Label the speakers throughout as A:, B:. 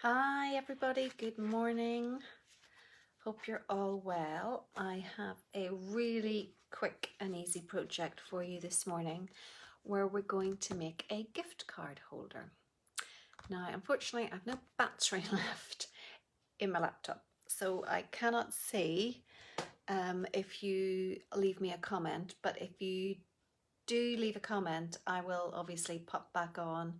A: Hi everybody, good morning. Hope you're all well. I have a really quick and easy project for you this morning where we're going to make a gift card holder. Now, unfortunately, I have no battery left in my laptop, so I cannot see if you leave me a comment, but if you do leave a comment, I will obviously pop back on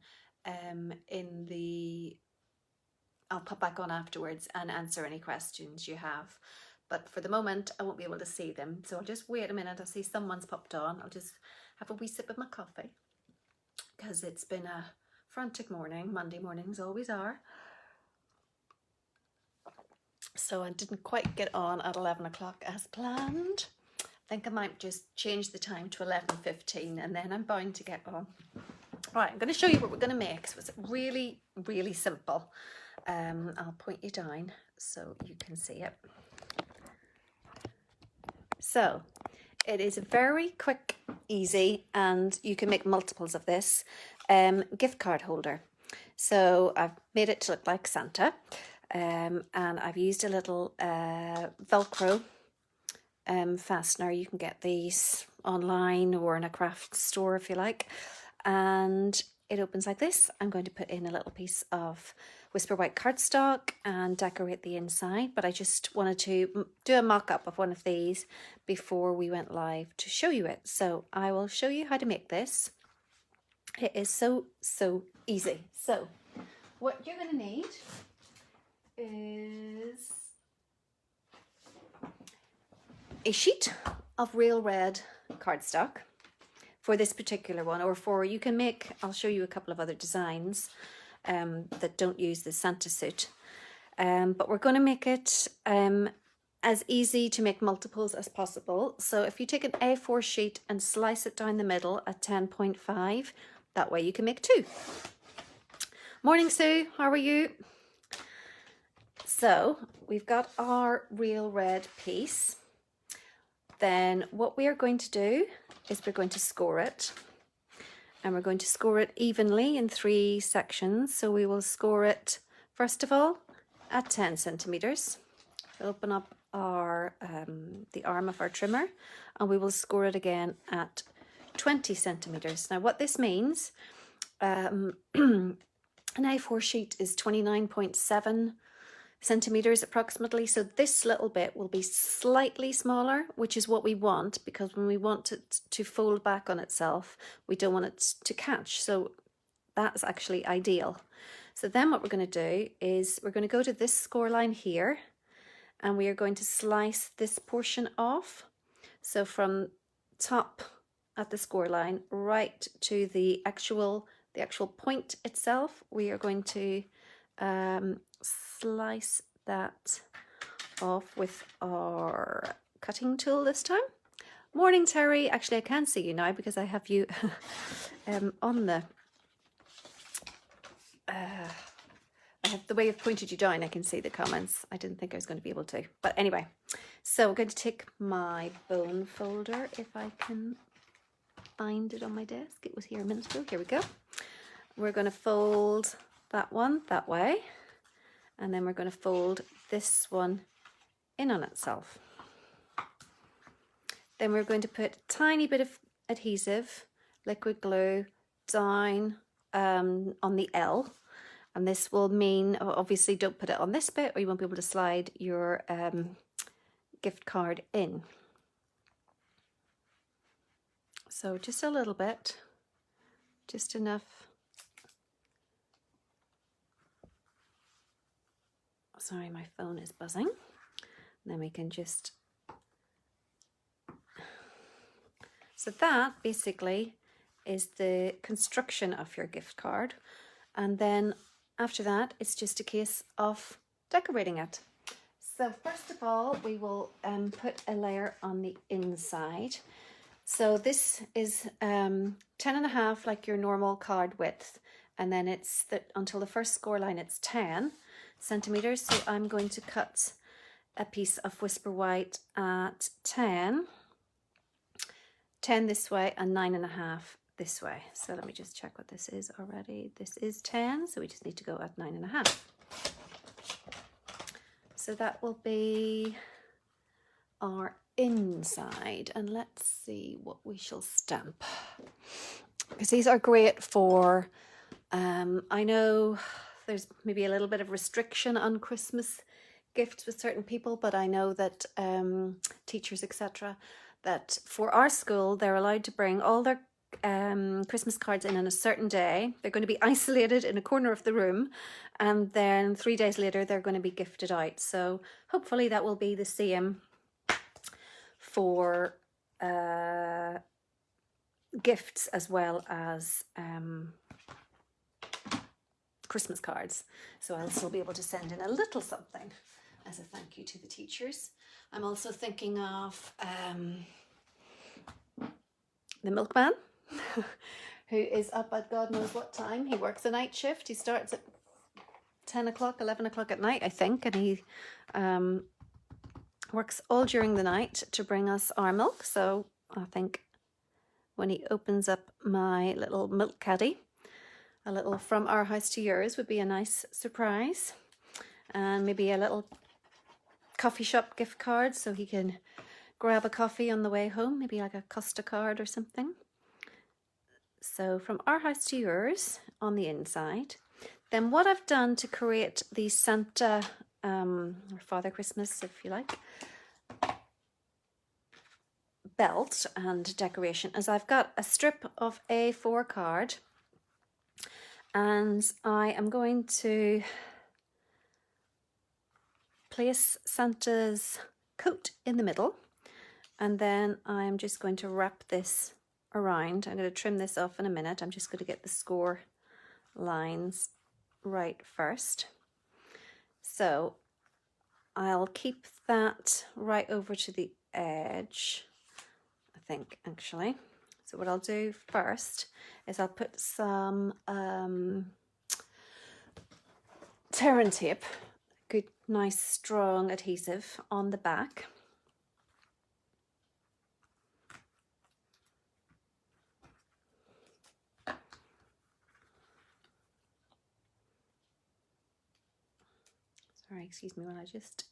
A: I'll pop back on afterwards and answer any questions you have. But for the moment, I won't be able to see them. So I'll just wait a minute. I'll see someone's popped on. I'll just have a wee sip of my coffee because it's been a frantic morning. Monday mornings always are. So I didn't quite get on at 11 o'clock as planned. I think I might just change the time to 11:15 and then I'm bound to get on. All right, I'm going to show you what we're going to make. So it's really, really simple. I'll point you down so you can see it. So it is very quick, easy, and you can make multiples of this gift card holder. So I've made it to look like Santa, and I've used a little Velcro fastener. You can get these online or in a craft store if you like, and it opens like this. I'm going to put in a little piece of Whisper White cardstock and decorate the inside, but I just wanted to do a mock-up of one of these before we went live to show you it. So I will show you how to make this. It is so easy. So what you're going to need is a sheet of real red cardstock for this particular one, or for, you can make, I'll show you a couple of other designs that don't use the Santa suit, but we're going to make it as easy to make multiples as possible. So if you take an A4 sheet and slice it down the middle at 10.5, that way you can make two. Morning Sue, how are you? So we've got our real red piece. Then what we are going to do is we're going to score it, and we're going to score it evenly in 3 sections. So we will score it first of all at 10 centimeters. We'll open up our the arm of our trimmer, and we will score it again at 20 centimeters. Now what this means, an A4 sheet is 29.7 centimeters approximately, so this little bit will be slightly smaller, which is what we want, because when we want it to fold back on itself, we don't want it to catch, so that's actually ideal. So then what we're going to do is we're going to go to this score line here, and we are going to slice this portion off. So from top at the score line right to the actual point itself, we are going to slice that off with our cutting tool this time. Morning Terry, actually I can see you now because I have you on the I have the way I've pointed you down. I can see the comments. I didn't think I was going to be able to, but anyway, so I'm going to take my bone folder, if I can find it on my desk. It was here a minute ago. Here we go. We're going to fold that one that way, and then we're going to fold this one in on itself. Then we're going to put a tiny bit of adhesive, liquid glue, down on the L, and this will mean, obviously don't put it on this bit or you won't be able to slide your gift card in. So just a little bit, just enough. Sorry, my phone is buzzing. And then we can just, so that basically is the construction of your gift card, and then after that it's just a case of decorating it. So first of all we will put a layer on the inside. So this is 10.5, like your normal card width, and then it's until the first score line it's 10 centimeters. So I'm going to cut a piece of Whisper White at 10 this way and 9.5 this way. So let me just check what this is already. This is 10, so we just need to go at 9.5. So that will be our inside, and let's see what we shall stamp, because these are great for I know there's maybe a little bit of restriction on Christmas gifts with certain people, but I know that teachers, etc., that for our school they're allowed to bring all their Christmas cards in on a certain day. They're going to be isolated in a corner of the room, and then 3 days later they're going to be gifted out. So hopefully that will be the same for gifts as well as Christmas cards. So I'll still be able to send in a little something as a thank you to the teachers. I'm also thinking of the milkman who is up at God knows what time. He works a night shift. He starts at 10 o'clock, 11 o'clock at night, I think, and he works all during the night to bring us our milk. So I think when he opens up my little milk caddy, a little from our house to yours would be a nice surprise, and maybe a little coffee shop gift card so he can grab a coffee on the way home, maybe like a Costa card or something. So from our house to yours on the inside. Then what I've done to create the Santa or Father Christmas, if you like, belt and decoration is I've got a strip of A4 card, and I am going to place Santa's coat in the middle, and then I'm just going to wrap this around. I'm going to trim this off in a minute. I'm just going to get the score lines right first. So I'll keep that right over to the edge, I think, actually. So what I'll do first is I'll put some tear and tape, good, nice, strong adhesive on the back. Sorry, excuse me while I just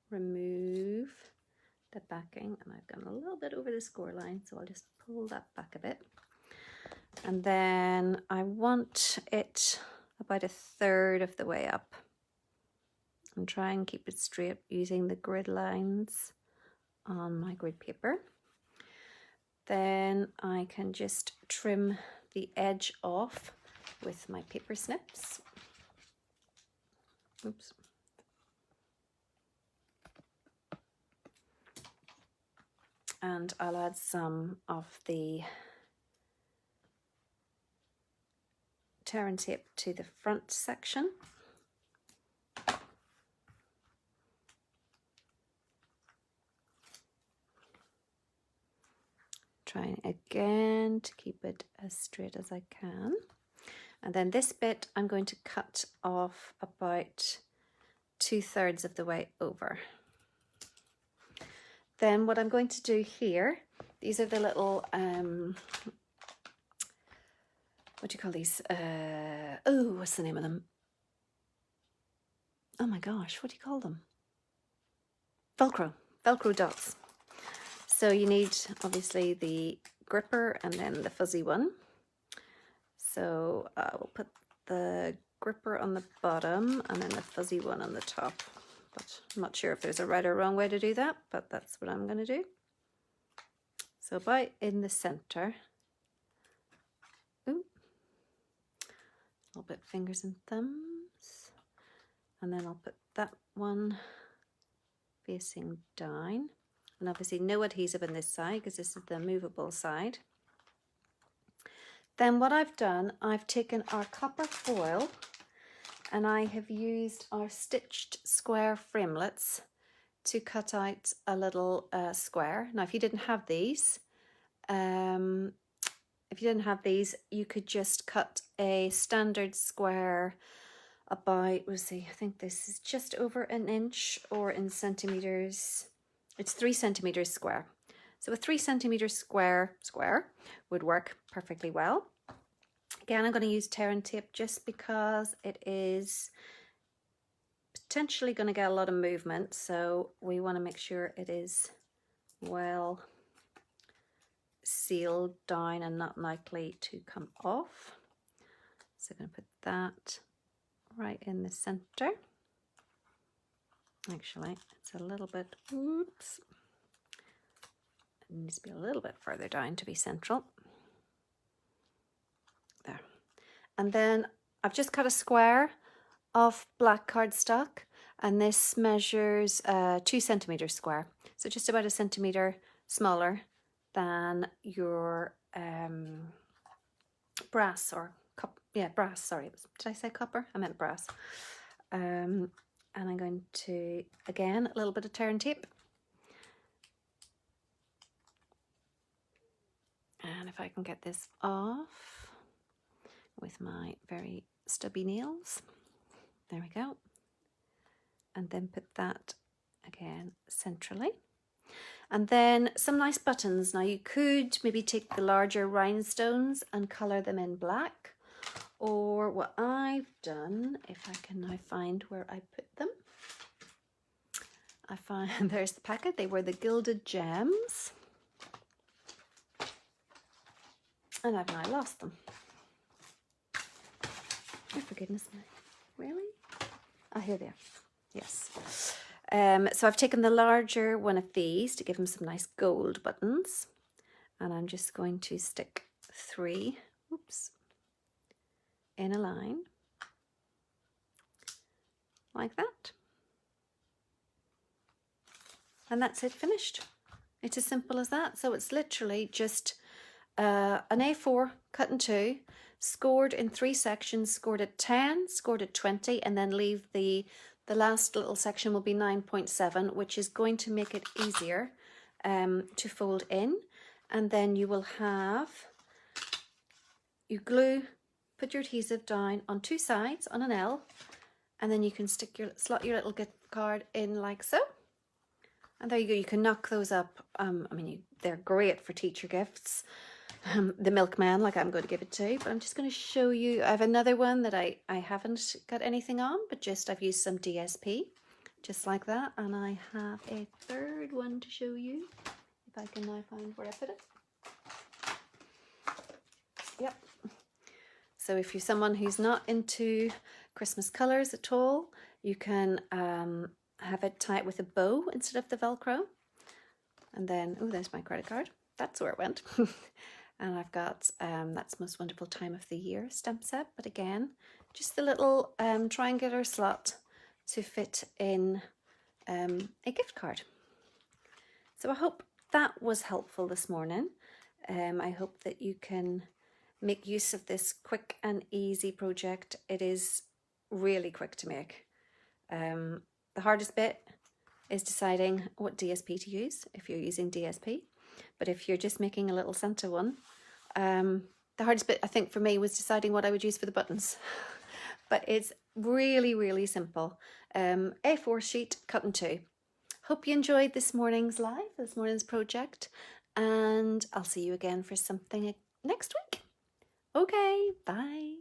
A: remove the backing, and I've gone a little bit over the score line, so I'll just pull that back a bit. And then I want it about 1/3 of the way up, and try and keep it straight using the grid lines on my grid paper. Then I can just trim the edge off with my paper snips. Oops. And I'll add some of the tear and tape to the front section. Trying again to keep it as straight as I can. And then this bit I'm going to cut off about 2/3 of the way over. Then what I'm going to do here, these are the little, what do you call these? Oh, what's the name of them? Oh my gosh, what do you call them? Velcro dots. So you need obviously the gripper and then the fuzzy one. So we'll put the gripper on the bottom and then the fuzzy one on the top. But I'm not sure if there's a right or wrong way to do that, but that's what I'm going to do. So about in the center. Ooh. A little bit fingers and thumbs. And then I'll put that one facing down. And obviously no adhesive on this side because this is the movable side. Then what I've done, I've taken our copper foil and I have used our stitched square framelets to cut out a little square. Now if you didn't have these, you could just cut a standard square about, we'll see, I think this is just over 1 inch, or in centimeters, it's 3 centimeters square. So a 3 centimeter square would work perfectly well. Again, I'm going to use tear and tape just because it is potentially going to get a lot of movement, so we want to make sure it is well sealed down and not likely to come off. So I'm going to put that right in the center. Actually, it's a little bit, oops, it needs to be a little bit further down to be central. There. And then I've just cut a square of black cardstock, and this measures 2 centimeters square, so just about 1 centimeter smaller than your brass or brass, sorry, did I say copper? I meant brass. And I'm going to, again, a little bit of tear and tape, and if I can get this off with my very stubby nails, there we go, and then put that again centrally. And then some nice buttons. Now you could maybe take the larger rhinestones and colour them in black, or what I've done, if I can now find where I put them, I find there's the packet, they were the Gilded Gems, and I've now lost them. Oh, for goodness me, really? Oh, here they are. Yes. So I've taken the larger one of these to give them some nice gold buttons, and I'm just going to stick 3, oops, in a line like that, and that's it, finished. It's as simple as that. So it's literally just an A4 cut in 2, scored in 3 sections, scored at 10, scored at 20, and then leave the last little section will be 9.7, which is going to make it easier to fold in. And then you will have, you glue, put your adhesive down on 2 sides on an L, and then you can slot your little gift card in like so. And there you go, you can knock those up. I mean, they're great for teacher gifts. The milkman, like I'm going to give it to, but I'm just going to show you. I have another one that I haven't got anything on, but just I've used some DSP, just like that. And I have a third one to show you, if I can now find where I put it. Yep. So if you're someone who's not into Christmas colours at all, you can have it tie it with a bow instead of the Velcro. And then, oh, there's my credit card. That's where it went. And I've got That's Most Wonderful Time of the Year stamp set, but again, just the little triangular slot to fit in a gift card. So I hope that was helpful this morning. I hope that you can make use of this quick and easy project. It is really quick to make. The hardest bit is deciding what DSP to use if you're using DSP. But if you're just making a little Santa one, the hardest bit I think for me was deciding what I would use for the buttons. But it's really, really simple. A4 sheet cut in 2. Hope you enjoyed this morning's project, and I'll see you again for something next week. Okay, bye.